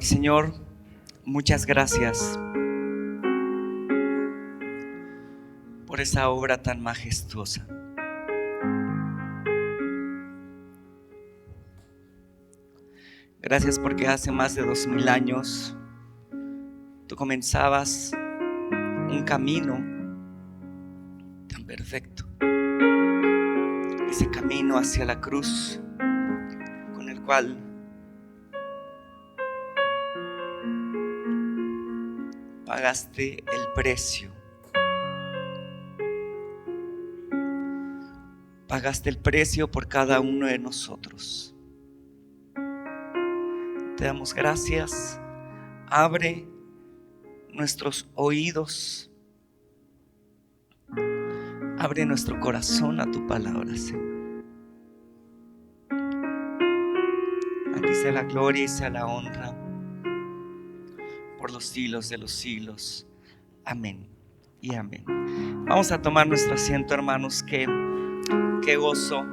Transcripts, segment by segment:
Señor, muchas gracias por esa obra tan majestuosa. Gracias porque hace más de 2000 años tú comenzabas un camino tan perfecto, ese camino hacia la cruz con el cual pagaste el precio. Pagaste el precio por cada uno de nosotros. Te damos gracias. Abre nuestros oídos. Abre nuestro corazón a tu palabra, Señor. A ti sea la gloria y sea la honra por los siglos de los siglos. Amén y amén. Vamos a tomar nuestro asiento, hermanos. Qué gozo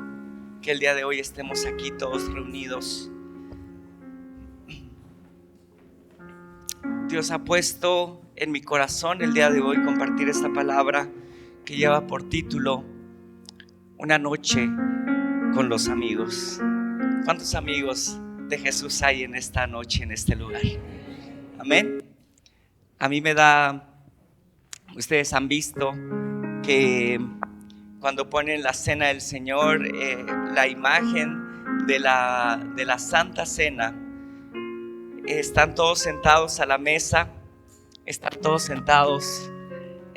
que el día de hoy estemos aquí todos reunidos. Dios ha puesto en mi corazón el día de hoy compartir esta palabra que lleva por título Una noche con los amigos. ¿Cuántos amigos de Jesús hay en esta noche, en este lugar? Amén. A mí me da, ustedes han visto que cuando ponen la cena del Señor, la imagen de la Santa Cena, están todos sentados a la mesa, están todos sentados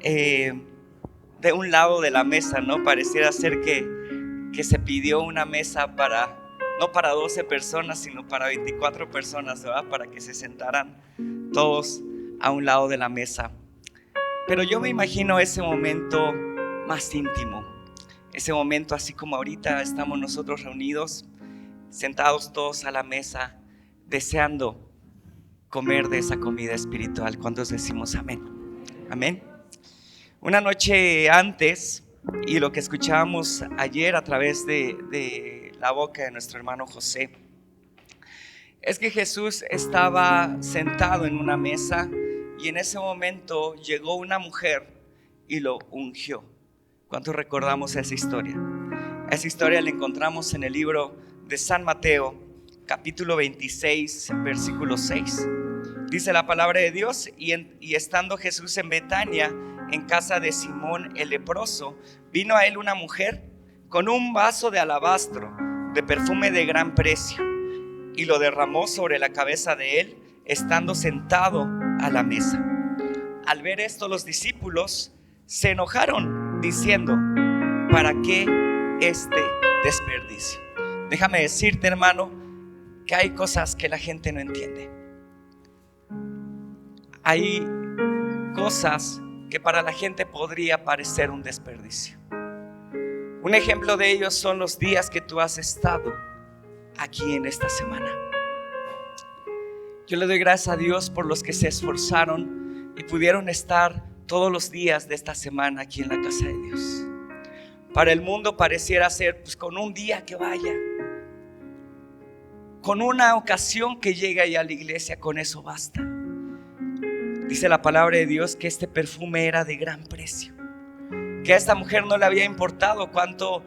de un lado de la mesa, ¿no? Pareciera ser que se pidió una mesa no para 12 personas, sino para 24 personas, ¿verdad? Para que se sentaran todos a un lado de la mesa. Pero yo me imagino ese momento más íntimo, ese momento así como ahorita estamos nosotros reunidos, sentados todos a la mesa, deseando comer de esa comida espiritual. ¿Cuántos decimos amén? Amén. Una noche antes, y lo que escuchábamos ayer a través de la boca de nuestro hermano José, es que Jesús estaba sentado en una mesa y en ese momento llegó una mujer y lo ungió. ¿Cuántos recordamos esa historia? Esa historia la encontramos en el libro de San Mateo, capítulo 26, versículo 6. Dice la palabra de Dios: y estando Jesús en Betania, en casa de Simón el leproso, vino a él una mujer con un vaso de alabastro de perfume de gran precio, y lo derramó sobre la cabeza de él, estando sentado a la mesa. Al ver esto, los discípulos se enojaron, diciendo: ¿para qué este desperdicio? Déjame decirte, hermano, que hay cosas que la gente no entiende. Hay cosas que para la gente podría parecer un desperdicio. Un ejemplo de ellos son los días que tú has estado aquí en esta semana. Yo le doy gracias a Dios por los que se esforzaron y pudieron estar todos los días de esta semana aquí en la casa de Dios. Para el mundo pareciera ser, pues, con un día que vaya, con una ocasión que llegue allá a la iglesia, con eso basta. Dice la palabra de Dios que este perfume era de gran precio, que a esta mujer no le había importado cuánto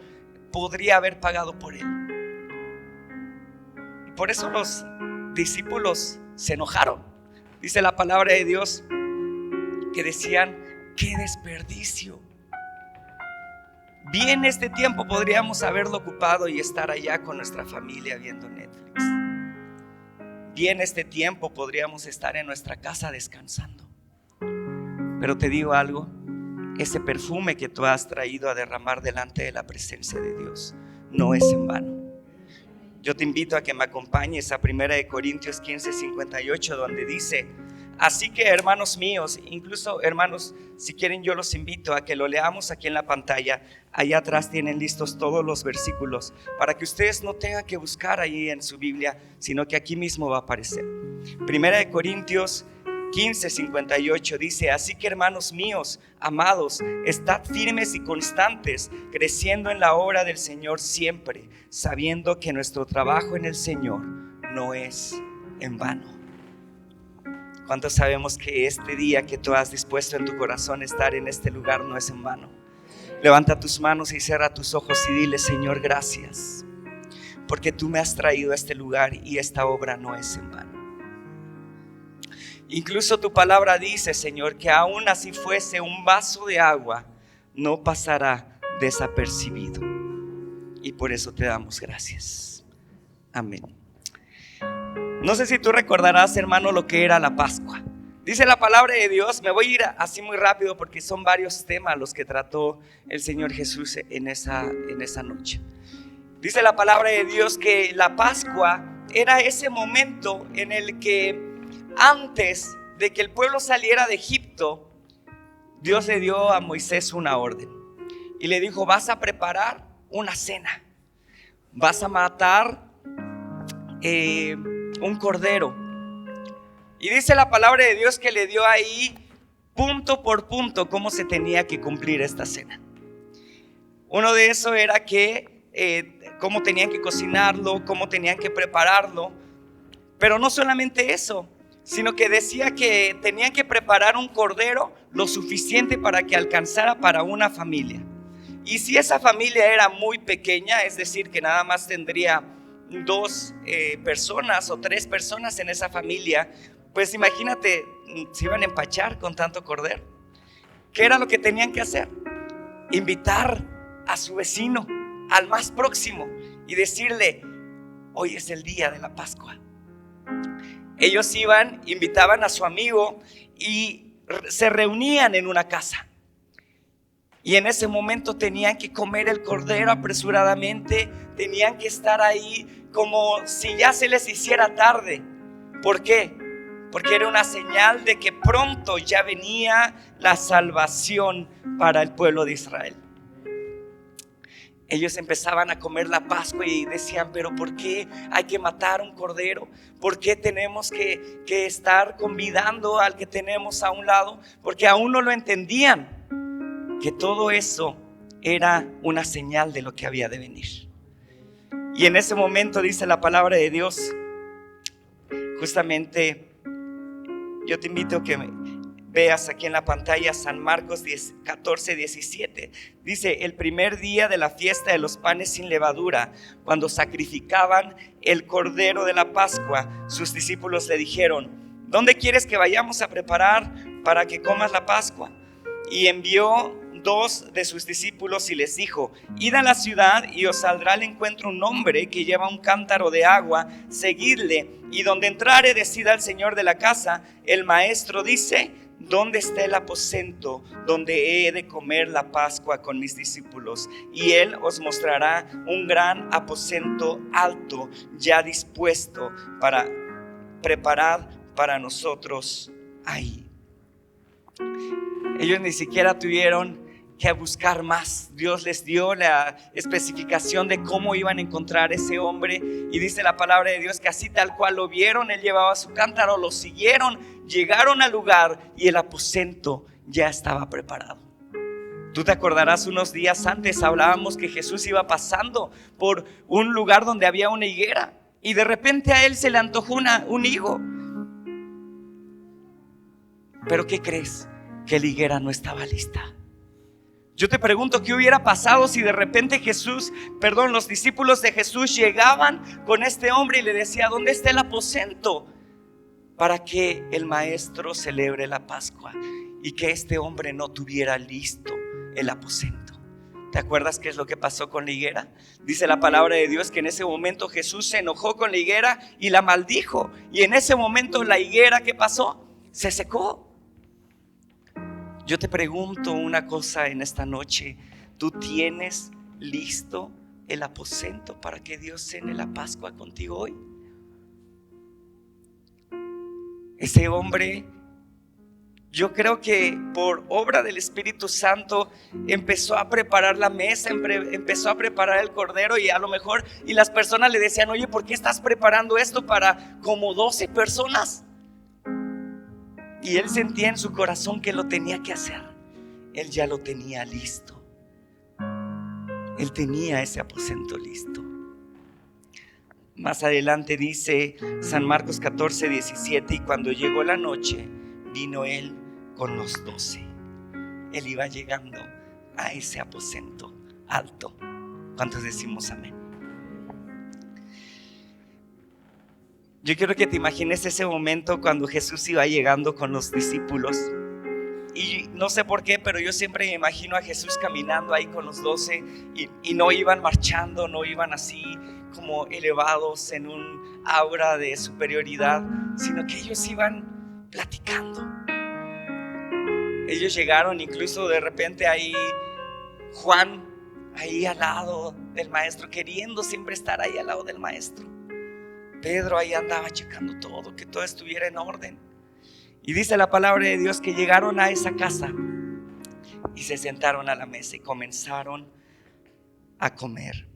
podría haber pagado por él. Y por eso los discípulos se enojaron. Dice la palabra de Dios que decían: ¡qué desperdicio! Bien, este tiempo podríamos haberlo ocupado y estar allá con nuestra familia viendo Netflix. Bien, este tiempo podríamos estar en nuestra casa descansando. Pero te digo algo: ese perfume que tú has traído a derramar delante de la presencia de Dios no es en vano. Yo te invito a que me acompañes a 1 Corintios 15:58, donde dice: así que, hermanos míos, incluso hermanos, si quieren yo los invito a que lo leamos aquí en la pantalla. Allá atrás tienen listos todos los versículos para que ustedes no tengan que buscar ahí en su Biblia, sino que aquí mismo va a aparecer. 1 Corintios 15:58 dice: así que, hermanos míos, amados, estad firmes y constantes, creciendo en la obra del Señor siempre, sabiendo que nuestro trabajo en el Señor no es en vano. ¿Cuántos sabemos que este día que tú has dispuesto en tu corazón estar en este lugar no es en vano? Levanta tus manos y cierra tus ojos y dile: Señor, gracias, porque tú me has traído a este lugar y esta obra no es en vano. Incluso tu palabra dice, Señor, que aún así fuese un vaso de agua, no pasará desapercibido. Y por eso te damos gracias. Amén. No sé si tú recordarás, hermano, lo que era la Pascua. Dice la palabra de Dios, me voy a ir así muy rápido porque son varios temas los que trató el Señor Jesús en esa noche. Dice la palabra de Dios que la Pascua era ese momento en el que antes de que el pueblo saliera de Egipto, Dios le dio a Moisés una orden y le dijo: vas a preparar una cena, vas a matar un cordero. Y dice la palabra de Dios que le dio ahí punto por punto cómo se tenía que cumplir esta cena. Uno de eso era que cómo tenían que cocinarlo, cómo tenían que prepararlo. Pero no solamente eso, sino que decía que tenían que preparar un cordero lo suficiente para que alcanzara para una familia. Y si esa familia era muy pequeña, es decir, que nada más tendría 2 personas o 3 personas en esa familia, pues imagínate, se iban a empachar con tanto cordero. ¿Qué era lo que tenían que hacer? Invitar a su vecino, al más próximo, y decirle: hoy es el día de la Pascua. Ellos iban, invitaban a su amigo y se reunían en una casa. Y en ese momento tenían que comer el cordero apresuradamente, tenían que estar ahí como si ya se les hiciera tarde. ¿Por qué? Porque era una señal de que pronto ya venía la salvación para el pueblo de Israel. Ellos empezaban a comer la Pascua y decían: pero ¿por qué hay que matar un cordero? ¿Por qué tenemos que estar convidando al que tenemos a un lado? Porque aún no lo entendían, que todo eso era una señal de lo que había de venir. Y en ese momento dice la palabra de Dios, justamente yo te invito a que veas aquí en la pantalla San Marcos 14:17. Dice: el primer día de la fiesta de los panes sin levadura, cuando sacrificaban el cordero de la Pascua, sus discípulos le dijeron: ¿dónde quieres que vayamos a preparar para que comas la Pascua? Y envió 2 de sus discípulos y les dijo: id a la ciudad y os saldrá al encuentro un hombre que lleva un cántaro de agua, seguidle, y donde entrare decid al señor de la casa: el maestro dice, ¿dónde está el aposento donde he de comer la Pascua con mis discípulos? Y él os mostrará un gran aposento alto, ya dispuesto para preparar para nosotros ahí. Ellos ni siquiera tuvieron que buscar más. Dios les dio la especificación de cómo iban a encontrar ese hombre, y dice la palabra de Dios que así tal cual lo vieron, él llevaba su cántaro, lo siguieron, llegaron al lugar y el aposento ya estaba preparado. Tú te acordarás, unos días antes hablábamos que Jesús iba pasando por un lugar donde había una higuera y de repente a él se le antojó un higo. Pero ¿qué crees? Que la higuera no estaba lista. Yo te pregunto, ¿qué hubiera pasado si de repente los discípulos de Jesús llegaban con este hombre y le decía: ¿dónde está el aposento para que el maestro celebre la Pascua? Y que este hombre no tuviera listo el aposento. ¿Te acuerdas qué es lo que pasó con la higuera? Dice la palabra de Dios que en ese momento Jesús se enojó con la higuera y la maldijo. Y en ese momento la higuera, ¿qué pasó? Se secó. Yo te pregunto una cosa en esta noche: ¿tú tienes listo el aposento para que Dios cene la Pascua contigo hoy? Ese hombre, yo creo que por obra del Espíritu Santo empezó a preparar la mesa, empezó a preparar el cordero, y a lo mejor las personas le decían: oye, ¿por qué estás preparando esto para como 12 personas? Y él sentía en su corazón que lo tenía que hacer. Él ya lo tenía listo. Él tenía ese aposento listo. Más adelante dice San Marcos 14:17, y cuando llegó la noche, vino él con los 12. Él iba llegando a ese aposento alto. ¿Cuántos decimos amén? Yo quiero que te imagines ese momento cuando Jesús iba llegando con los discípulos. Y no sé por qué, pero yo siempre me imagino a Jesús caminando ahí con los 12 y no iban marchando, no iban así como elevados en un aura de superioridad, sino que ellos iban platicando. Ellos llegaron, incluso de repente ahí Juan, ahí al lado del maestro, queriendo siempre estar ahí al lado del maestro. Pedro ahí andaba checando todo, que todo estuviera en orden. Y dice la palabra de Dios que llegaron a esa casa y se sentaron a la mesa y comenzaron a comer.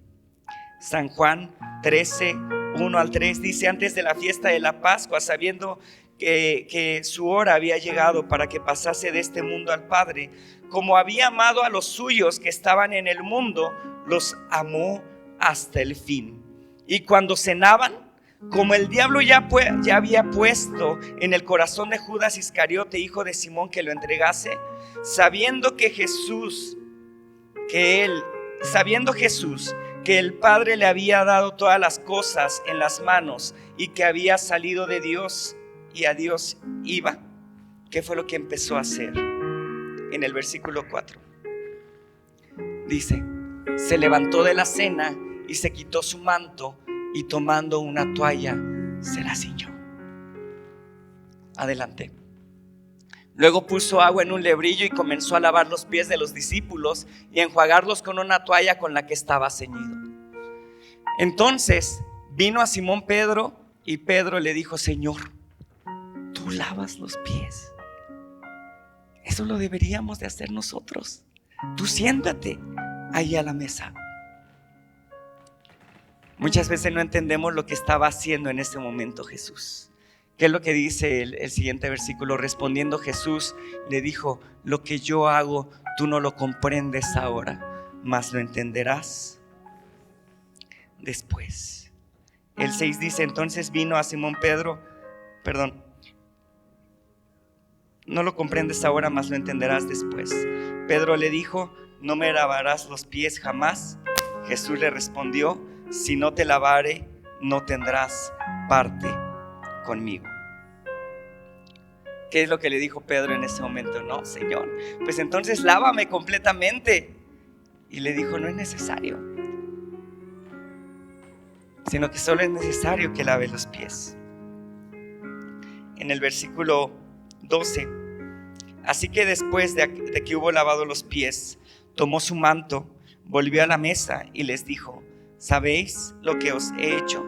San Juan 13:1-3 dice: antes de la fiesta de la Pascua, sabiendo que su hora había llegado para que pasase de este mundo al Padre, como había amado a los suyos que estaban en el mundo, los amó hasta el fin. Y cuando cenaban, como el diablo ya había puesto en el corazón de Judas Iscariote, hijo de Simón, que lo entregase, sabiendo Jesús que el Padre le había dado todas las cosas en las manos y que había salido de Dios y a Dios iba, ¿qué fue lo que empezó a hacer? En el versículo 4 dice: se levantó de la cena y se quitó su manto, y tomando una toalla se la ciñó. Adelante. Luego puso agua en un lebrillo y comenzó a lavar los pies de los discípulos y a enjuagarlos con una toalla con la que estaba ceñido. Entonces vino a Simón Pedro y Pedro le dijo: Señor, ¿tú lavas los pies? Eso lo deberíamos de hacer nosotros. Tú siéntate ahí a la mesa. Muchas veces no entendemos lo que estaba haciendo en ese momento Jesús. ¿Qué es lo que dice el siguiente versículo? Respondiendo Jesús le dijo: lo que yo hago tú no lo comprendes ahora, mas lo entenderás después. El 6 dice: entonces vino a Simón Pedro, no lo comprendes ahora, mas lo entenderás después. Pedro le dijo: no me lavarás los pies jamás. Jesús le respondió: si no te lavare, no tendrás parte conmigo. ¿Qué es lo que le dijo Pedro en ese momento? No, Señor, pues entonces lávame completamente. Y le dijo: no es necesario, sino que solo es necesario que lave los pies. En el versículo 12, así que después de que hubo lavado los pies, tomó su manto, volvió a la mesa y les dijo: ¿sabéis lo que os he hecho?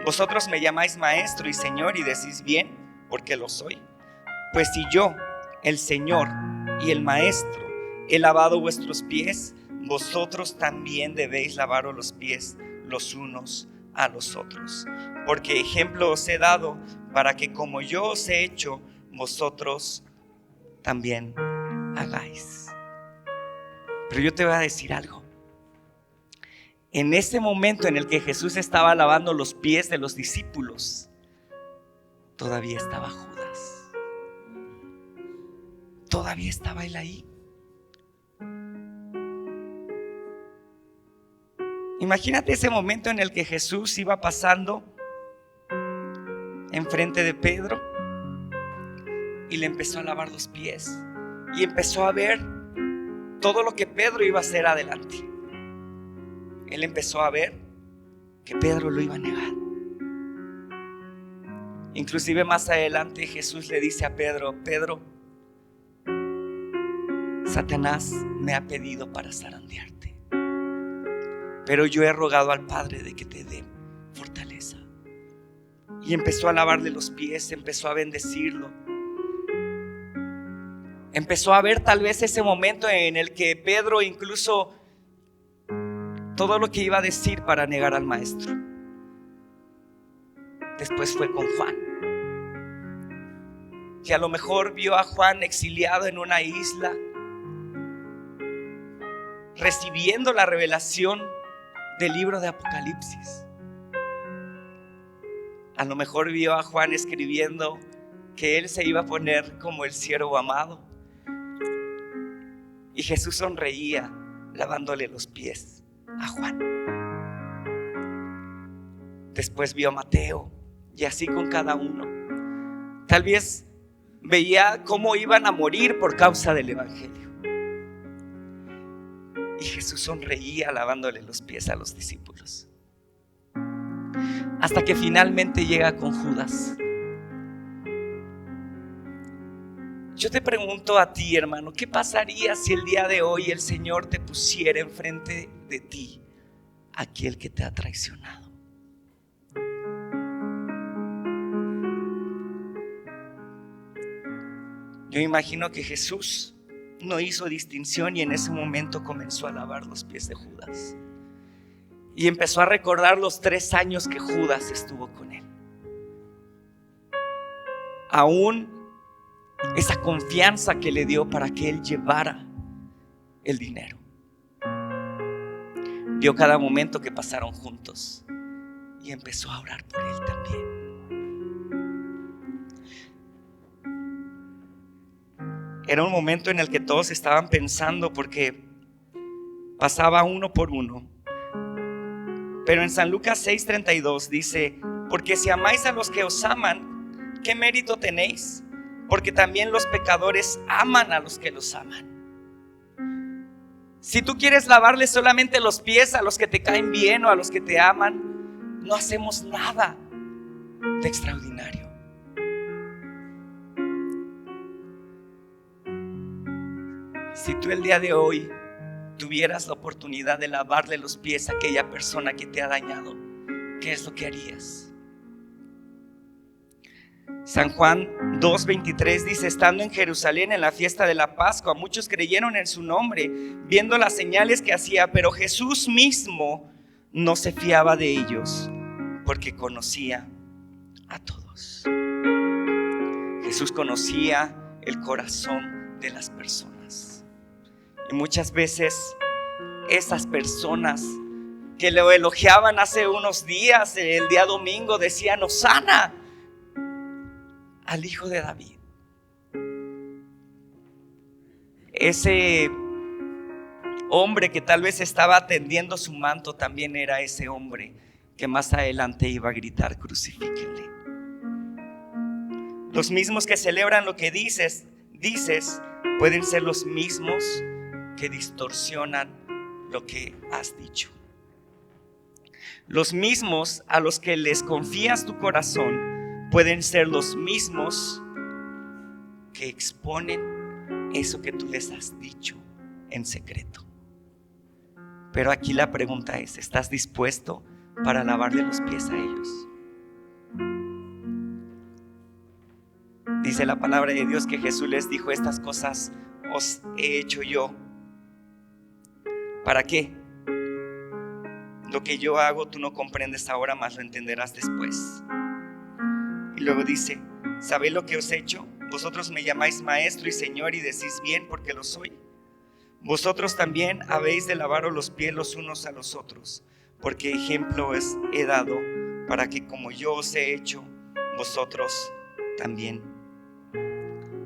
Vosotros me llamáis maestro y señor y decís bien, porque lo soy. Pues si yo, el Señor y el maestro, he lavado vuestros pies, vosotros también debéis lavaros los pies los unos a los otros. Porque ejemplo os he dado para que como yo os he hecho, vosotros también hagáis. Pero yo te voy a decir algo. En ese momento en el que Jesús estaba lavando los pies de los discípulos, todavía estaba Judas. Todavía estaba él ahí. Imagínate ese momento en el que Jesús iba pasando enfrente de Pedro y le empezó a lavar los pies y empezó a ver todo lo que Pedro iba a hacer adelante. Él empezó a ver que Pedro lo iba a negar. Inclusive más adelante Jesús le dice a Pedro: Pedro, Satanás me ha pedido para zarandearte, pero yo he rogado al Padre de que te dé fortaleza. Y empezó a lavarle los pies, empezó a bendecirlo. Empezó a ver tal vez ese momento en el que Pedro incluso todo lo que iba a decir para negar al maestro. Después fue con Juan, que a lo mejor vio a Juan exiliado en una isla, recibiendo la revelación del libro de Apocalipsis. A lo mejor vio a Juan escribiendo que él se iba a poner como el siervo amado. Y Jesús sonreía lavándole los pies a Juan. Después vio a Mateo, y así con cada uno. Tal vez veía cómo iban a morir por causa del evangelio. Y Jesús sonreía lavándole los pies a los discípulos. Hasta que finalmente llega con Judas. Yo te pregunto a ti, hermano, ¿qué pasaría si el día de hoy el Señor te pusiera enfrente de ti aquel que te ha traicionado? Yo imagino que Jesús no hizo distinción y en ese momento comenzó a lavar los pies de Judas. Y empezó a recordar los 3 años que Judas estuvo con él. Aún esa confianza que le dio para que él llevara el dinero. Vio cada momento que pasaron juntos y empezó a orar por él también. Era un momento en el que todos estaban pensando, porque pasaba uno por uno. Pero en San Lucas 6:32 dice: porque si amáis a los que os aman, ¿qué mérito tenéis? Porque también los pecadores aman a los que los aman. Si tú quieres lavarle solamente los pies a los que te caen bien o a los que te aman, no hacemos nada de extraordinario. Si tú el día de hoy tuvieras la oportunidad de lavarle los pies a aquella persona que te ha dañado, ¿qué es lo que harías? San Juan 2:23 dice: estando en Jerusalén en la fiesta de la Pascua, muchos creyeron en su nombre, viendo las señales que hacía, pero Jesús mismo no se fiaba de ellos, porque conocía a todos. Jesús conocía el corazón de las personas. Y muchas veces esas personas que lo elogiaban hace unos días, el día domingo, decían: Hosana al Hijo de David. Ese hombre que tal vez estaba tendiendo su manto también era ese hombre que más adelante iba a gritar: crucifíquenle. Los mismos que celebran lo que dices pueden ser los mismos que distorsionan lo que has dicho. Los mismos a los que les confías tu corazón pueden ser los mismos que exponen eso que tú les has dicho en secreto. Pero aquí la pregunta es: ¿estás dispuesto para lavarle los pies a ellos? Dice la palabra de Dios que Jesús les dijo: estas cosas os he hecho yo. ¿Para qué? Lo que yo hago tú no comprendes ahora, mas lo entenderás después. Y luego dice: ¿sabéis lo que os he hecho? Vosotros me llamáis maestro y señor, y decís bien, porque lo soy. Vosotros también habéis de lavaros los pies los unos a los otros, porque ejemplo os he dado, para que como yo os he hecho, vosotros también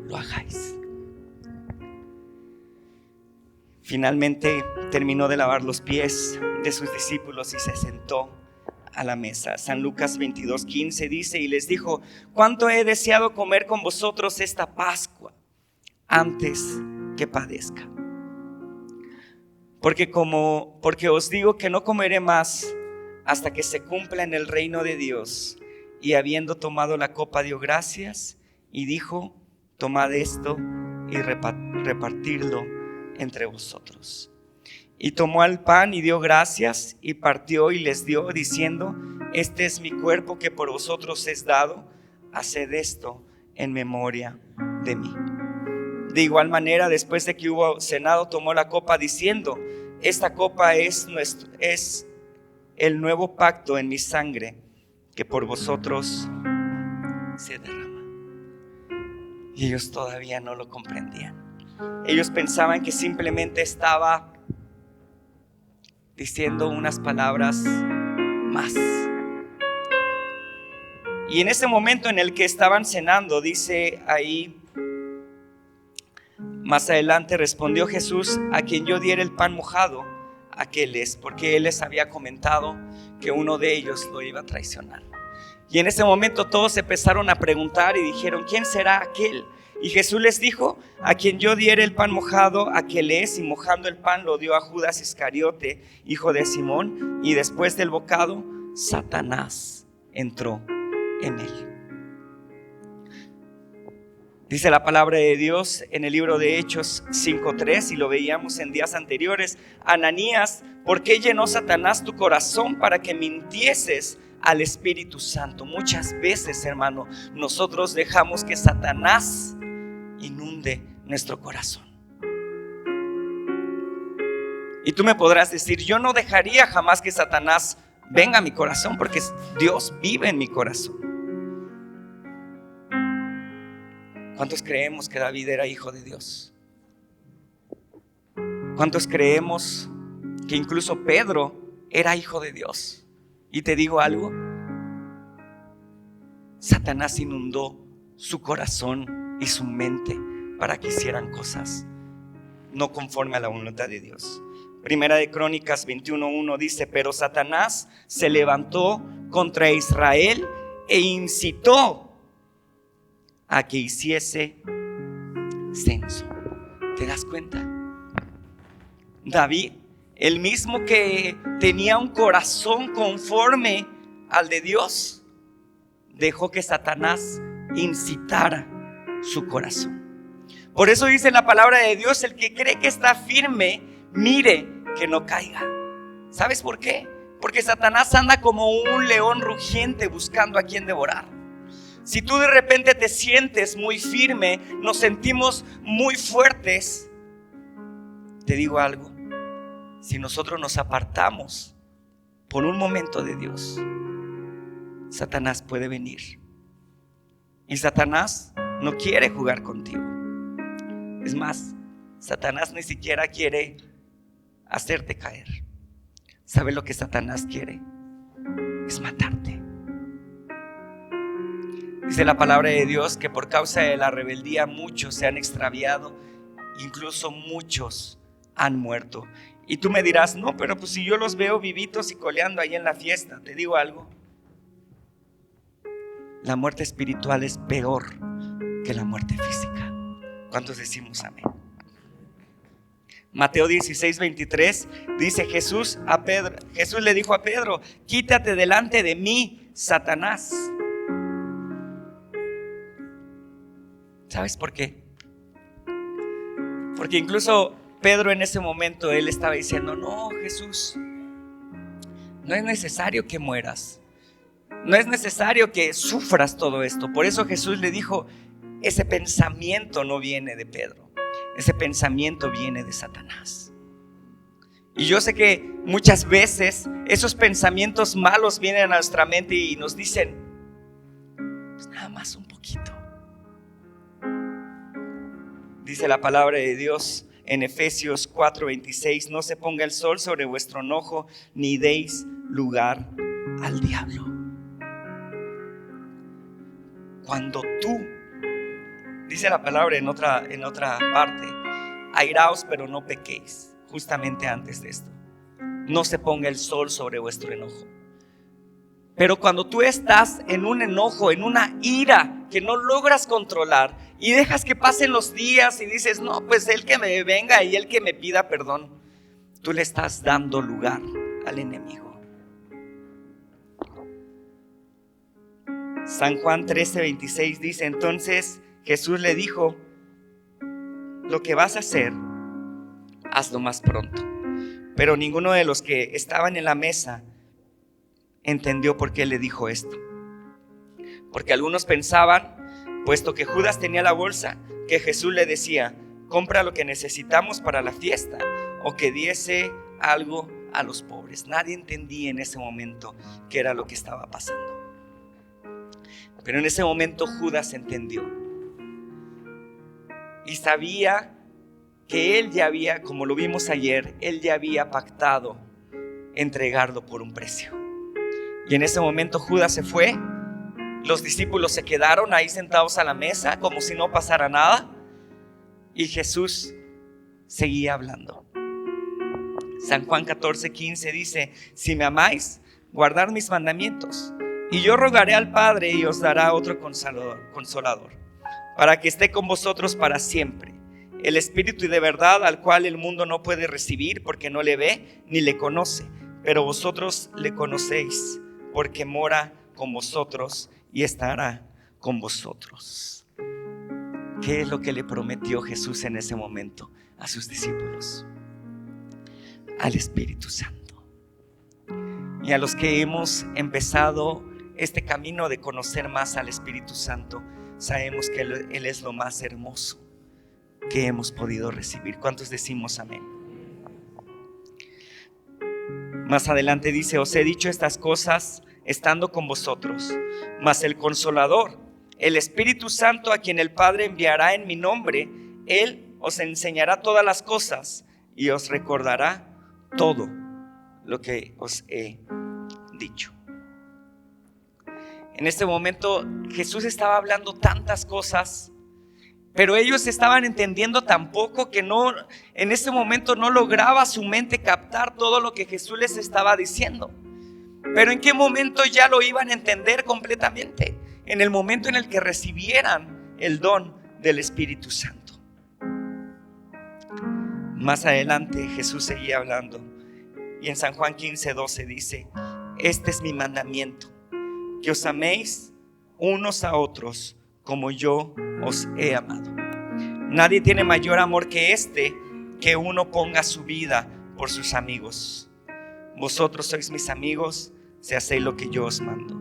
lo hagáis. Finalmente terminó de lavar los pies de sus discípulos y se sentó a la mesa. San Lucas 22:15 dice: y les dijo: cuánto he deseado comer con vosotros esta Pascua antes que padezca. Porque os digo que no comeré más hasta que se cumpla en el reino de Dios. Y habiendo tomado la copa, dio gracias y dijo: tomad esto y repartidlo entre vosotros. Y tomó el pan y dio gracias y partió y les dio, diciendo: este es mi cuerpo que por vosotros es dado, haced esto en memoria de mí. De igual manera, después de que hubo cenado, tomó la copa diciendo: esta copa es el nuevo pacto en mi sangre, que por vosotros se derrama. Y ellos todavía no lo comprendían. Ellos pensaban que simplemente estaba diciendo unas palabras más. Y en ese momento en el que estaban cenando, dice ahí más adelante, respondió Jesús: a quien yo diera el pan mojado, aquel es, porque él les había comentado que uno de ellos lo iba a traicionar. Y en ese momento todos se empezaron a preguntar y dijeron: ¿quién será aquel? Y Jesús les dijo: a quien yo diera el pan mojado, aquel es. Y mojando el pan lo dio a Judas Iscariote, hijo de Simón. Y después del bocado, Satanás entró en él. Dice la palabra de Dios en el libro de Hechos 5:3, y lo veíamos en días anteriores: Ananías, ¿por qué llenó Satanás tu corazón para que mintieses al Espíritu Santo? Muchas veces, hermano, nosotros dejamos que Satanás inunde nuestro corazón. Y tú me podrás decir: yo no dejaría jamás que Satanás venga a mi corazón, porque Dios vive en mi corazón. ¿Cuántos creemos que David era hijo de Dios? ¿Cuántos creemos que incluso Pedro era hijo de Dios? Y te digo algo: Satanás inundó su corazón y su mente para que hicieran cosas no conforme a la voluntad de Dios. Primera de Crónicas 21:1 dice: pero Satanás se levantó contra Israel e incitó a que hiciese censo. ¿Te das cuenta? David, el mismo que tenía un corazón conforme al de Dios, dejó que Satanás incitara su corazón. Por eso dice la palabra de Dios: el que cree que está firme, mire que no caiga. ¿Sabes por qué? Porque Satanás anda como un león rugiente buscando a quien devorar. Si tú de repente te sientes muy firme, nos sentimos muy fuertes, te digo algo: si nosotros nos apartamos por un momento de Dios, Satanás puede venir. Y Satanás no quiere jugar contigo. Es más, Satanás ni siquiera quiere hacerte caer. ¿Sabes lo que Satanás quiere? Es matarte. Dice la palabra de Dios que por causa de la rebeldía muchos se han extraviado, incluso muchos han muerto. Y tú me dirás: no, pero pues si yo los veo vivitos y coleando ahí en la fiesta. Te digo algo: la muerte espiritual es peor que la muerte física. ¿Cuántos decimos amén? Mateo 16:23 dice: Jesús le dijo a Pedro: quítate delante de mí, Satanás. ¿Sabes por qué? Porque incluso Pedro en ese momento, él estaba diciendo: no, Jesús, no es necesario que mueras, no es necesario que sufras todo esto. Por eso Jesús le dijo: ese pensamiento no viene de Pedro, ese pensamiento viene de Satanás. Y yo sé que muchas veces esos pensamientos malos vienen a nuestra mente y nos dicen: pues nada más un poquito. Dice la palabra de Dios en Efesios 4:26: no se ponga el sol sobre vuestro enojo, ni deis lugar al diablo. Cuando tú, dice la palabra en otra parte: airaos pero no pequéis. Justamente antes de esto: no se ponga el sol sobre vuestro enojo. Pero cuando tú estás en un enojo, en una ira que no logras controlar, y dejas que pasen los días y dices: no, pues él que me venga y él que me pida perdón, tú le estás dando lugar al enemigo. San Juan 13:26 dice: entonces Jesús le dijo: lo que vas a hacer, hazlo más pronto. Pero ninguno de los que estaban en la mesa entendió por qué le dijo esto. Porque algunos pensaban, puesto que Judas tenía la bolsa, que Jesús le decía: compra lo que necesitamos para la fiesta, o que diese algo a los pobres. Nadie entendía en ese momento qué era lo que estaba pasando. Pero en ese momento Judas entendió y sabía que él ya había, como lo vimos ayer, él ya había pactado entregarlo por un precio. Y en ese momento Judas se fue Los discípulos se quedaron ahí sentados a la mesa como si no pasara nada, y Jesús seguía hablando. San Juan 14:15 dice: si me amáis, guardad mis mandamientos, y yo rogaré al Padre y os dará otro consolador, para que esté con vosotros para siempre, el Espíritu de verdad, al cual el mundo no puede recibir porque no le ve ni le conoce, pero vosotros le conocéis porque mora con vosotros y estará con vosotros. ¿Qué es lo que le prometió Jesús en ese momento a sus discípulos? Al Espíritu Santo. Y a los que hemos empezado este camino de conocer más al Espíritu Santo, sabemos que Él es lo más hermoso que hemos podido recibir. ¿Cuántos decimos amén? Más adelante dice: os he dicho estas cosas estando con vosotros, mas el Consolador, el Espíritu Santo, a quien el Padre enviará en mi nombre, Él os enseñará todas las cosas y os recordará todo lo que os he dicho. En este momento Jesús estaba hablando tantas cosas, pero ellos estaban entendiendo tan poco que en ese momento no lograba su mente captar todo lo que Jesús les estaba diciendo. Pero ¿en qué momento ya lo iban a entender completamente? En el momento en el que recibieran el don del Espíritu Santo. Más adelante Jesús seguía hablando, y en San Juan 15:12 dice: este es mi mandamiento, que os améis unos a otros como yo os he amado. Nadie tiene mayor amor que este, que uno ponga su vida por sus amigos. Vosotros sois mis amigos si hacéis lo que yo os mando.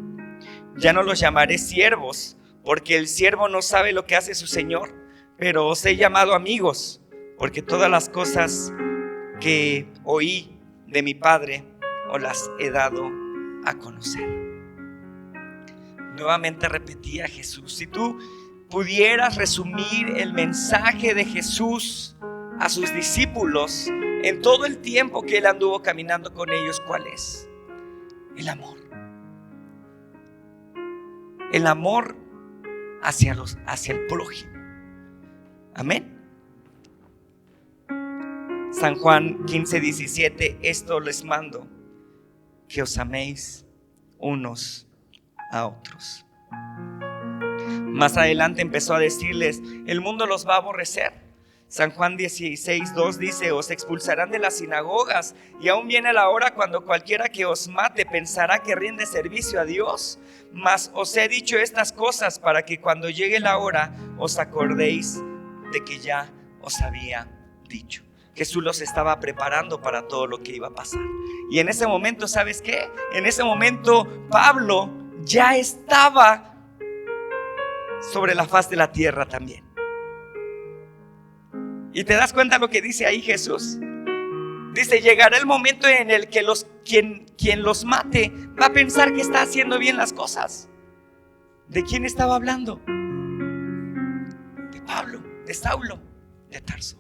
Ya no los llamaré siervos, porque el siervo no sabe lo que hace su señor, pero os he llamado amigos, porque todas las cosas que oí de mi Padre os las he dado a conocer. Nuevamente repetía Jesús: si tú pudieras resumir el mensaje de Jesús a sus discípulos en todo el tiempo que Él anduvo caminando con ellos, ¿cuál es? El amor. El amor hacia el prójimo. Amén. San Juan 15:17: esto les mando, que os améis unos a otros. Más adelante empezó a decirles: el mundo los va a aborrecer. San Juan 16:2 dice: os expulsarán de las sinagogas, y aún viene la hora cuando cualquiera que os mate pensará que rinde servicio a Dios. Mas os he dicho estas cosas para que cuando llegue la hora os acordéis de que ya os había dicho. Jesús los estaba preparando para todo lo que iba a pasar. Y en ese momento, ¿sabes qué? En ese momento Pablo ya estaba sobre la faz de la tierra también. ¿Y te das cuenta lo que dice ahí Jesús? Dice: llegará el momento en el que quien los mate va a pensar que está haciendo bien las cosas. ¿De quién estaba hablando? De Pablo, de Saulo, de Tarso.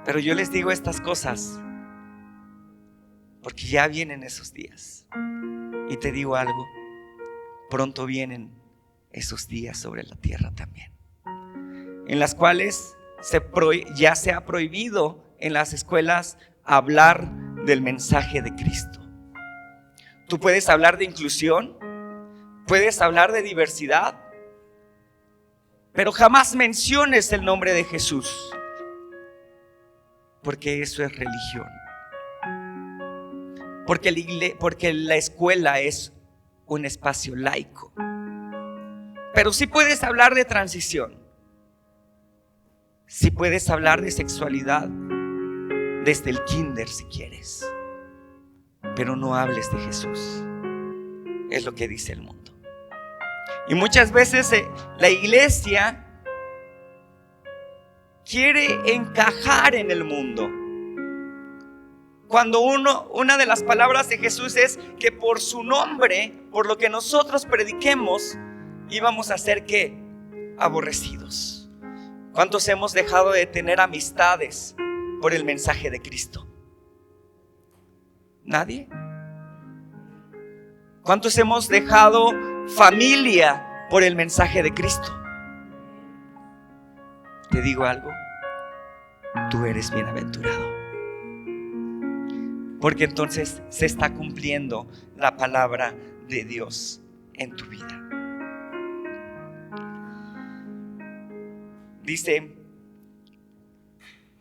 Pero yo les digo estas cosas porque ya vienen esos días. Y te digo algo: pronto vienen esos días sobre la tierra también, en las cuales ya se ha prohibido en las escuelas hablar del mensaje de Cristo. Tú puedes hablar de inclusión, puedes hablar de diversidad, pero jamás menciones el nombre de Jesús, porque eso es religión. Porque la escuela es un espacio laico. Pero sí puedes hablar de transición, sí puedes hablar de sexualidad desde el kinder si quieres, pero no hables de Jesús. Es lo que dice el mundo. Y muchas veces la iglesia quiere encajar en el mundo, cuando una de las palabras de Jesús es que por su nombre, por lo que nosotros prediquemos, íbamos a ser ¿qué? Aborrecidos. ¿Cuántos hemos dejado de tener amistades por el mensaje de Cristo? ¿Nadie? ¿Cuántos hemos dejado familia por el mensaje de Cristo? Te digo algo, tú eres bienaventurado, porque entonces se está cumpliendo la palabra de Dios en tu vida. Dice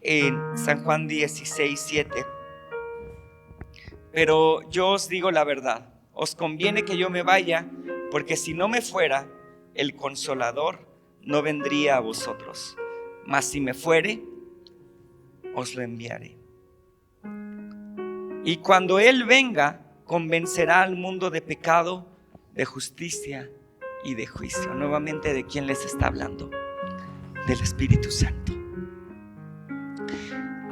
en San Juan 16:7: pero yo os digo la verdad, os conviene que yo me vaya, porque si no me fuera, el Consolador no vendría a vosotros, mas si me fuere, os lo enviaré. Y cuando Él venga, convencerá al mundo de pecado, de justicia y de juicio. Nuevamente, ¿de quién les está hablando? Del Espíritu Santo.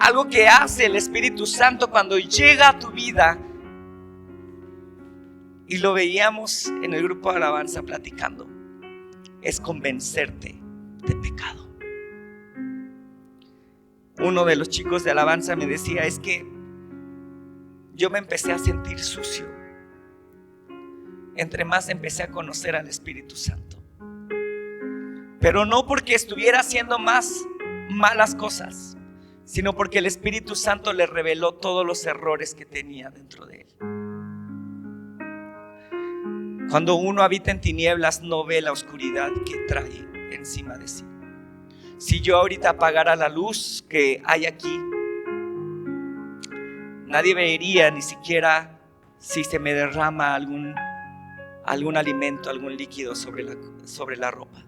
Algo que hace el Espíritu Santo cuando llega a tu vida, y lo veíamos en el grupo de alabanza platicando, es convencerte de pecado. Uno de los chicos de alabanza me decía: es que yo me empecé a sentir sucio entre más empecé a conocer al Espíritu Santo, pero no porque estuviera haciendo más malas cosas, sino porque el Espíritu Santo le reveló todos los errores que tenía dentro de él. Cuando uno habita en tinieblas, no ve la oscuridad que trae encima de sí. Si yo ahorita apagara la luz que hay aquí, nadie vería ni siquiera si se me derrama algún alimento, algún líquido sobre la ropa.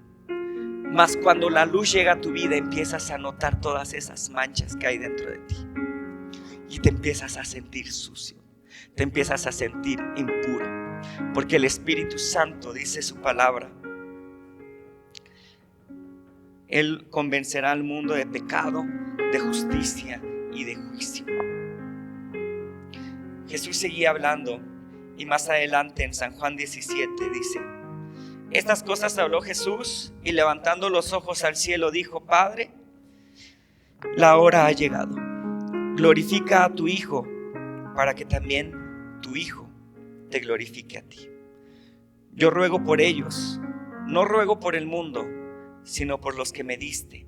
Mas cuando la luz llega a tu vida, empiezas a notar todas esas manchas que hay dentro de ti, y te empiezas a sentir sucio, te empiezas a sentir impuro, porque el Espíritu Santo, dice su palabra, Él convencerá al mundo de pecado, de justicia y de juicio. Jesús seguía hablando, y más adelante en San Juan 17 dice: estas cosas habló Jesús, y levantando los ojos al cielo dijo: Padre, la hora ha llegado. Glorifica a tu Hijo, para que también tu Hijo te glorifique a ti. Yo ruego por ellos, no ruego por el mundo, sino por los que me diste,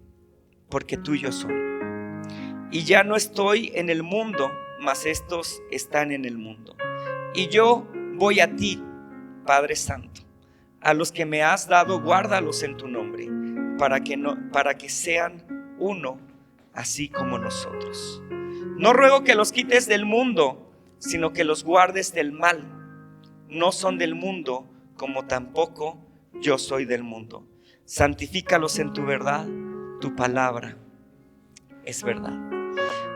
porque tuyos son. Y ya no estoy en el mundo, mas estos están en el mundo. Y yo voy a ti, Padre Santo. A los que me has dado, guárdalos en tu nombre, para que sean uno, así como nosotros. No ruego que los quites del mundo, sino que los guardes del mal. No son del mundo, como tampoco yo soy del mundo. Santifícalos en tu verdad, tu palabra es verdad.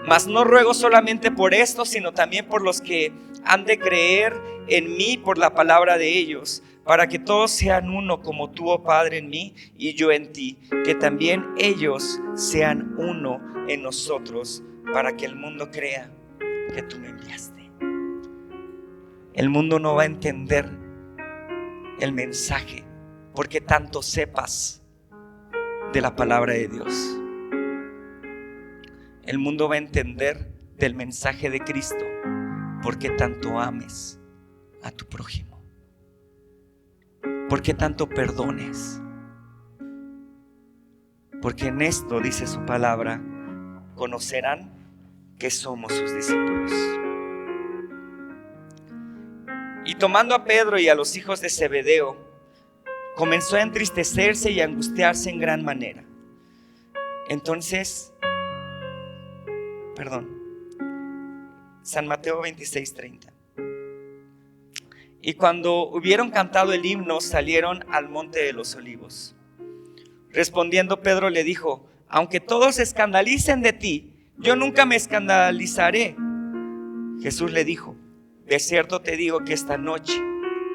Mas no ruego solamente por esto, sino también por los que han de creer en mí por la palabra de ellos, para que todos sean uno, como tú, oh Padre, en mí y yo en ti, que también ellos sean uno en nosotros, para que el mundo crea que tú me enviaste. El mundo no va a entender el mensaje porque tanto sepas de la palabra de Dios. El mundo va a entender del mensaje de Cristo porque tanto ames a tu prójimo, porque tanto perdones, porque en esto, dice su palabra, conocerán que somos sus discípulos. Y tomando a Pedro y a los hijos de Zebedeo, comenzó a entristecerse y a angustiarse en gran manera. Entonces, San Mateo 26:30. Y cuando hubieron cantado el himno, salieron al monte de los olivos. Respondiendo Pedro le dijo: aunque todos se escandalicen de ti, yo nunca me escandalizaré. Jesús le dijo: de cierto te digo que esta noche,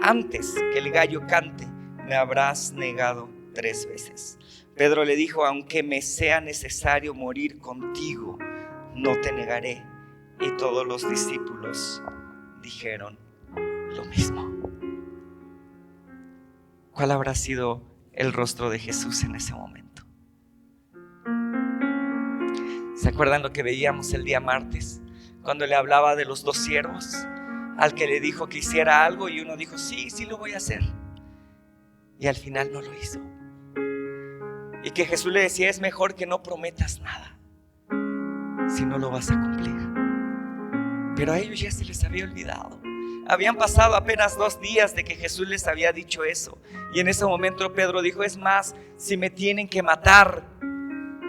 antes que el gallo cante, me habrás negado 3 veces. Pedro le dijo: aunque me sea necesario morir contigo, no te negaré. Y todos los discípulos dijeron lo mismo. ¿Cuál habrá sido el rostro de Jesús en ese momento? ¿Se acuerdan lo que veíamos el día martes? Cuando le hablaba de los 2 siervos, al que le dijo que hiciera algo y uno dijo, sí, sí lo voy a hacer. Y al final no lo hizo. Y que Jesús le decía, es mejor que no prometas nada si no lo vas a cumplir. Pero a ellos ya se les había olvidado. Habían pasado apenas 2 días de que Jesús les había dicho eso. Y en ese momento Pedro dijo, es más, si me tienen que matar,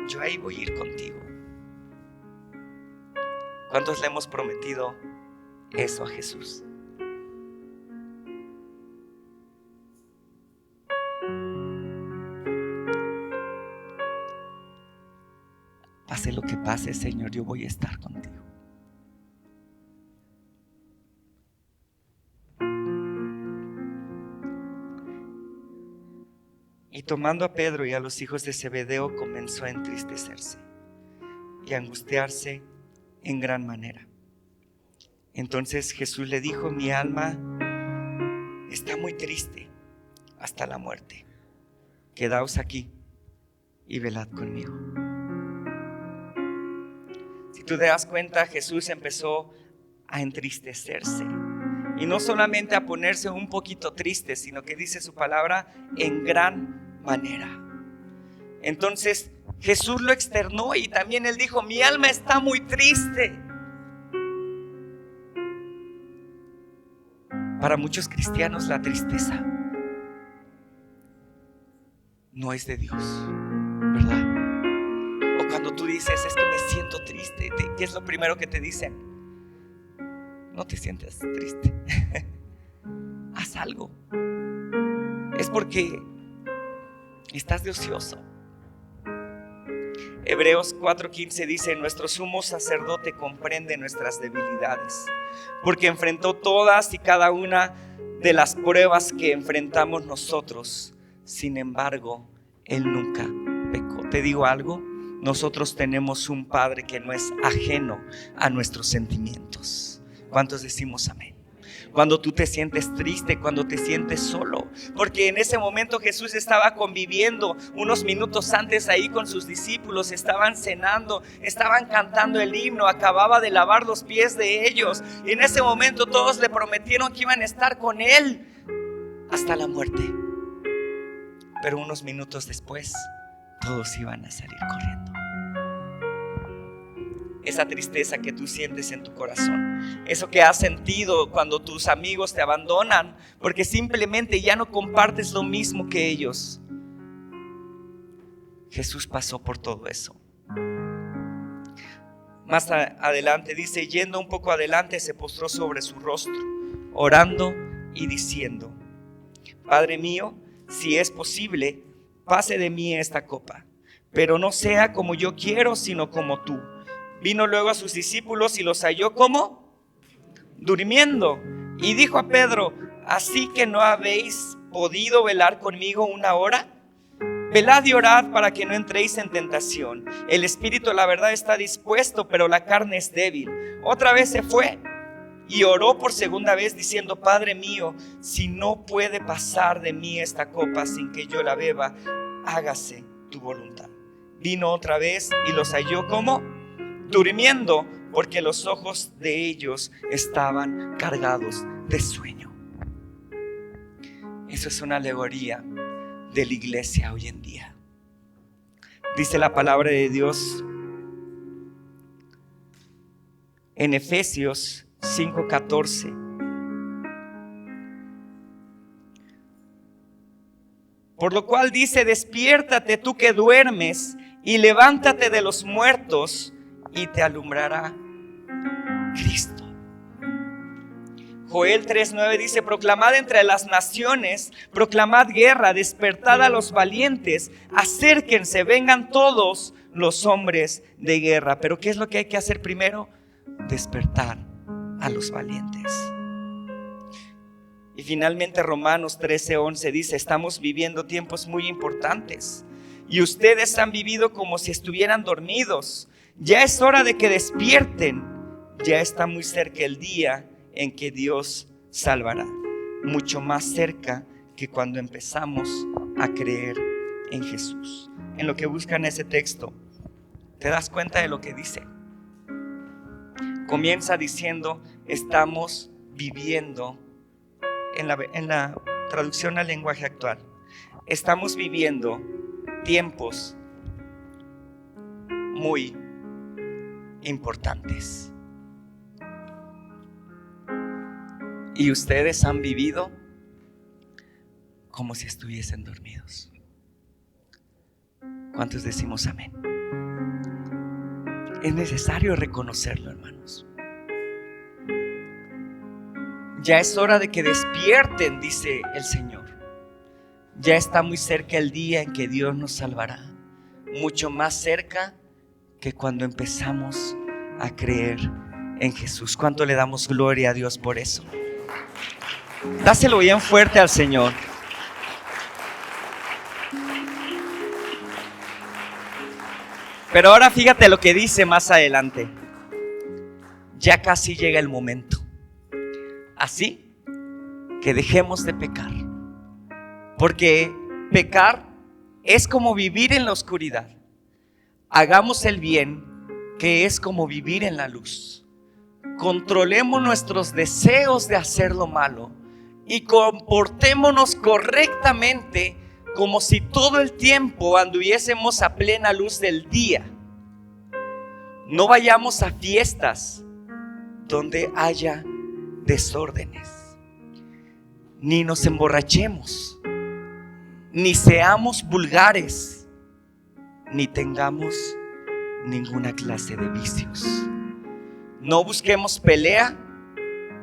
yo ahí voy a ir contigo. ¿Cuántos le hemos prometido eso a Jesús? Pase lo que pase, Señor, yo voy a estar contigo. Y tomando a Pedro y a los hijos de Zebedeo, comenzó a entristecerse y a angustiarse en gran manera. Entonces Jesús le dijo, mi alma está muy triste hasta la muerte. Quedaos aquí y velad conmigo. Si tú te das cuenta, Jesús empezó a entristecerse. Y no solamente a ponerse un poquito triste, sino que dice su palabra, en gran manera. Entonces Jesús lo externó y también él dijo, mi alma está muy triste. Para muchos cristianos la tristeza no es de Dios, ¿verdad? O cuando tú dices, es que me siento triste, ¿qué es lo primero que te dicen? No te sientas triste. Haz algo. Es porque estás de ocioso. Hebreos 4:15 dice, nuestro sumo sacerdote comprende nuestras debilidades, porque enfrentó todas y cada una de las pruebas que enfrentamos nosotros. Sin embargo, Él nunca pecó. Te digo algo, nosotros tenemos un Padre que no es ajeno a nuestros sentimientos. ¿Cuántos decimos amén? Cuando tú te sientes triste, cuando te sientes solo, porque en ese momento Jesús estaba conviviendo unos minutos antes ahí con sus discípulos, estaban cenando, estaban cantando el himno, acababa de lavar los pies de ellos, y en ese momento todos le prometieron que iban a estar con Él hasta la muerte. Pero unos minutos después, todos iban a salir corriendo. Esa tristeza que tú sientes en tu corazón, eso que has sentido cuando tus amigos te abandonan porque simplemente ya no compartes lo mismo que ellos. Jesús pasó por todo eso. Más adelante dice, yendo un poco adelante, se postró sobre su rostro, orando y diciendo, Padre mío, si es posible, pase de mí esta copa, pero no sea como yo quiero, sino como tú. Vino luego a sus discípulos y los halló ¿cómo? Durmiendo. Y dijo a Pedro, ¿así que no habéis podido velar conmigo 1 hora? Velad y orad para que no entréis en tentación. El espíritu, la verdad, está dispuesto, pero la carne es débil. Otra vez se fue y oró por segunda vez diciendo, Padre mío, si no puede pasar de mí esta copa sin que yo la beba, hágase tu voluntad. Vino otra vez y los halló ¿cómo? Durmiendo, porque los ojos de ellos estaban cargados de sueño. Eso es una alegoría de la iglesia hoy en día. Dice la palabra de Dios en Efesios 5:14. Por lo cual dice, despiértate tú que duermes y levántate de los muertos y te alumbrará Cristo. Joel 3:9 dice, proclamad entre las naciones, proclamad guerra, despertad a los valientes, acérquense, vengan todos los hombres de guerra. Pero ¿qué es lo que hay que hacer primero? Despertar a los valientes. Y finalmente Romanos 13:11 dice, estamos viviendo tiempos muy importantes y ustedes han vivido como si estuvieran dormidos. Ya es hora de que despierten. Ya está muy cerca el día en que Dios salvará. Mucho más cerca que cuando empezamos a creer en Jesús. En lo que buscan ese texto, ¿te das cuenta de lo que dice? Comienza diciendo, estamos viviendo, en la traducción al lenguaje actual, estamos viviendo tiempos muy importantes. Y ustedes han vivido como si estuviesen dormidos. ¿Cuántos decimos amén? Es necesario reconocerlo, hermanos. Ya es hora de que despierten, dice el Señor. Ya está muy cerca el día en que Dios nos salvará. Mucho más cerca que cuando empezamos a creer en Jesús. ¿Cuánto le damos gloria a Dios por eso? Dáselo bien fuerte al Señor. Pero ahora fíjate lo que dice más adelante. Ya casi llega el momento. Así que dejemos de pecar. Porque pecar es como vivir en la oscuridad. Hagamos el bien, que es como vivir en la luz. Controlemos nuestros deseos de hacer lo malo y comportémonos correctamente, como si todo el tiempo anduviésemos a plena luz del día. No vayamos a fiestas donde haya desórdenes, ni nos emborrachemos, ni seamos vulgares, ni tengamos ninguna clase de vicios. No busquemos pelea,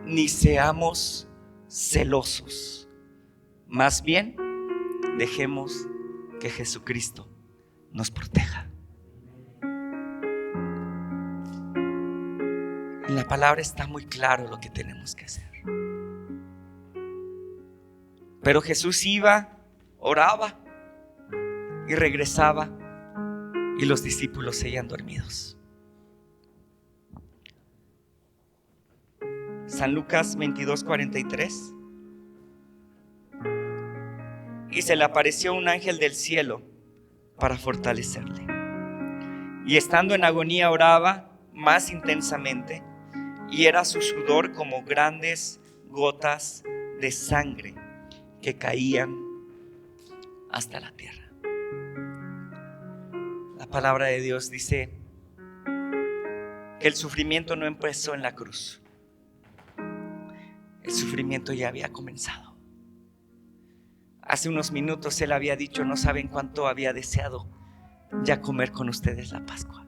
ni seamos celosos. Más bien, dejemos que Jesucristo nos proteja. En la palabra está muy claro lo que tenemos que hacer. Pero Jesús iba, oraba y regresaba, y los discípulos seguían dormidos. San Lucas 22:43. Y se le apareció un ángel del cielo para fortalecerle. Y estando en agonía oraba más intensamente, y era su sudor como grandes gotas de sangre que caían hasta la tierra. La palabra de Dios dice que el sufrimiento no empezó en la cruz. El sufrimiento ya había comenzado. Hace unos minutos él había dicho: no saben cuánto había deseado ya comer con ustedes la Pascua.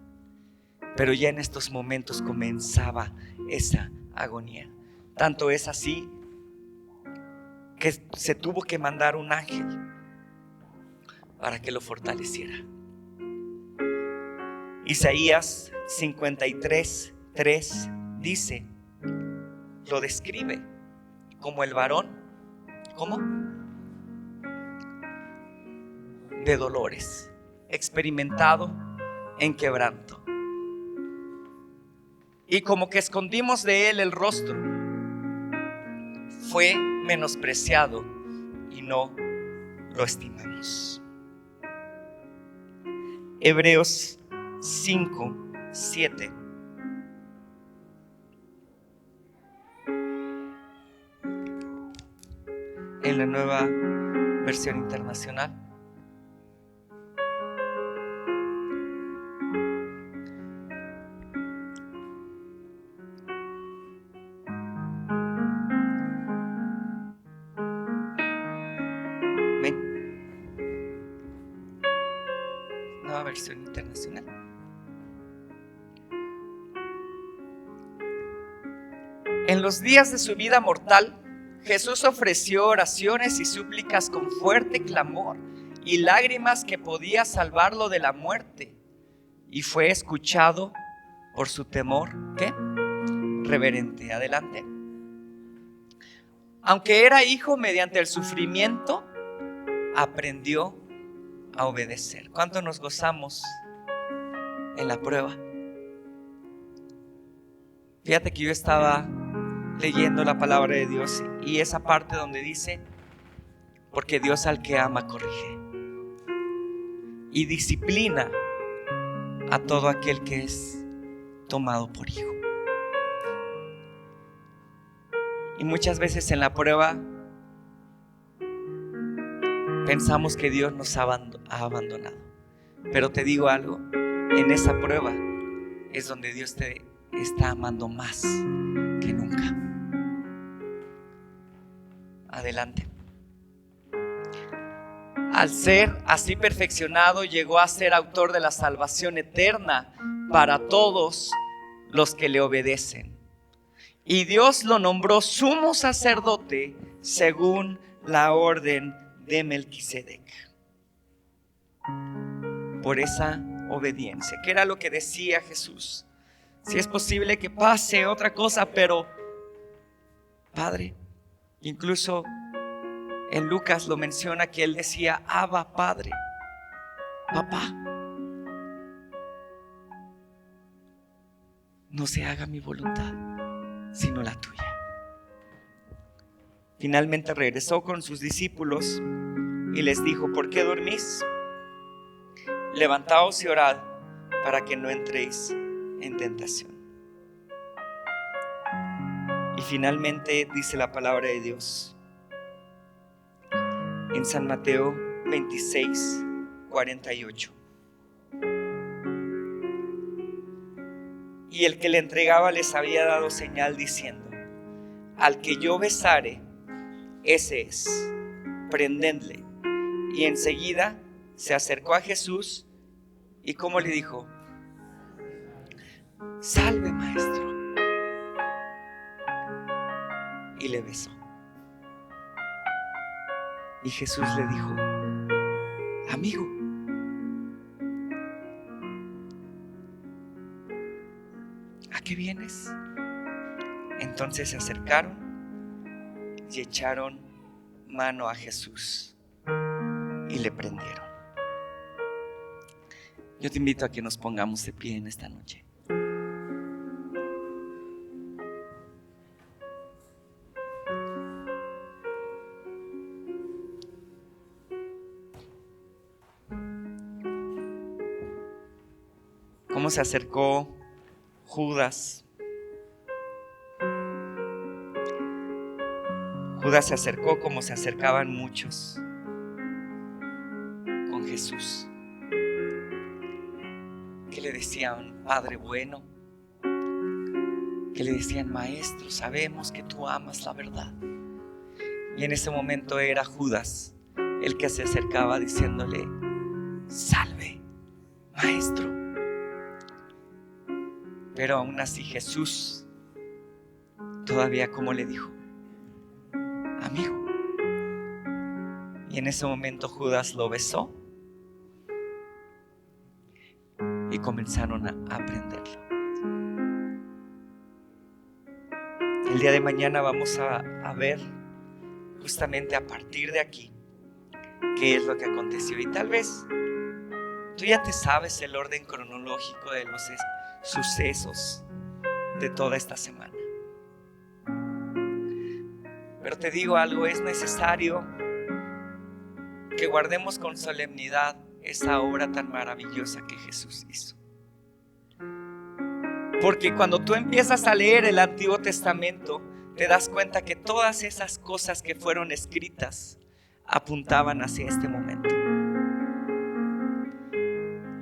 Pero ya en estos momentos comenzaba esa agonía. Tanto es así que se tuvo que mandar un ángel para que lo fortaleciera. Isaías 53:3 dice, lo describe como el varón, ¿cómo? De dolores, experimentado en quebranto. Y como que escondimos de él el rostro, fue menospreciado y no lo estimamos. Hebreos 5:7. En la Nueva Versión Internacional. Nueva Versión Internacional. En los días de su vida mortal, Jesús ofreció oraciones y súplicas con fuerte clamor y lágrimas que podía salvarlo de la muerte, y fue escuchado por su temor, ¿qué? Reverente. Adelante. Aunque era hijo, mediante el sufrimiento aprendió a obedecer. ¿Cuánto nos gozamos en la prueba? Fíjate que yo estaba leyendo la palabra de Dios y esa parte donde dice: porque Dios al que ama corrige y disciplina a todo aquel que es tomado por hijo. Y muchas veces en la prueba pensamos que Dios nos ha abandonado. Pero te digo algo, en esa prueba es donde Dios te está amando más que nunca. Adelante. Al ser así perfeccionado, llegó a ser autor de la salvación eterna para todos los que le obedecen. Y Dios lo nombró sumo sacerdote según la orden de Melquisedec. Por esa obediencia, que era lo que decía Jesús. Si es posible que pase otra cosa, pero Padre, incluso en Lucas lo menciona que él decía: Abba, Padre, papá, no se haga mi voluntad sino la tuya. Finalmente regresó con sus discípulos y les dijo: ¿por qué dormís? Levantaos y orad para que no entréis en tentación. Y finalmente dice la palabra de Dios en San Mateo 26, 48. Y el que le entregaba les había dado señal diciendo: al que yo besare, ese es, prendedle. Y enseguida se acercó a Jesús y ¿cómo le dijo? Salve, maestro. Y le besó. Y Jesús le dijo: amigo, ¿a qué vienes? Entonces se acercaron y echaron mano a Jesús y le prendieron. Yo te invito a que nos pongamos de pie en esta noche. ¿Cómo se acercó Judas? Judas se acercó como se acercaban muchos con Jesús, que le decían: Padre bueno, que le decían: Maestro, sabemos que tú amas la verdad. Y en ese momento era Judas el que se acercaba diciéndole: salve, Maestro. Pero aún así Jesús todavía, como le dijo: amigo. Y en ese momento Judas lo besó y comenzaron a aprenderlo. El día de mañana vamos a ver justamente a partir de aquí qué es lo que aconteció. Y tal vez tú ya te sabes el orden cronológico de los sucesos de toda esta semana. Pero te digo algo, es necesario que guardemos con solemnidad esa obra tan maravillosa que Jesús hizo. Porque cuando tú empiezas a leer el Antiguo Testamento, te das cuenta que todas esas cosas que fueron escritas apuntaban hacia este momento.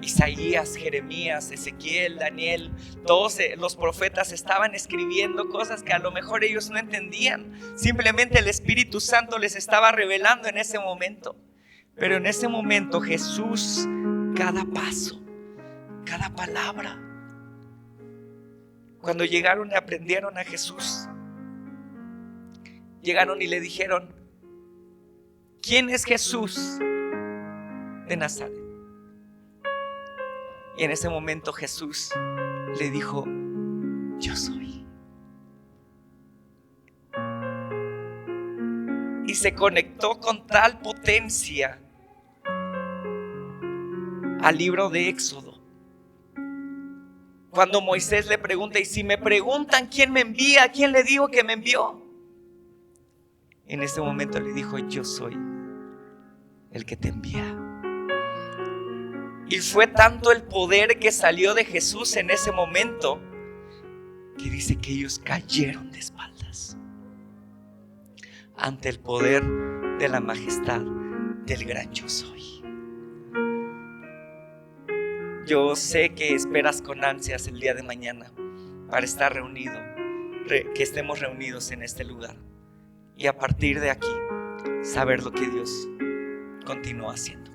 Isaías, Jeremías, Ezequiel, Daniel, todos los profetas estaban escribiendo cosas que a lo mejor ellos no entendían. Simplemente el Espíritu Santo les estaba revelando en ese momento. Pero en ese momento Jesús, cada paso, cada palabra, cuando llegaron y aprendieron a Jesús, llegaron y le dijeron: ¿quién es Jesús de Nazaret? Y en ese momento Jesús le dijo: yo soy. Y se conectó con tal potencia al libro de Éxodo. Cuando Moisés le pregunta: y si me preguntan quién me envía, ¿a quién le digo que me envió? En ese momento le dijo: yo soy el que te envía. Y fue tanto el poder que salió de Jesús en ese momento que dice que ellos cayeron de espaldas. ante el poder de la majestad del gran yo soy. Yo sé que esperas con ansias el día de mañana para estar reunido, que estemos reunidos en este lugar, y a partir de aquí saber lo que Dios continúa haciendo.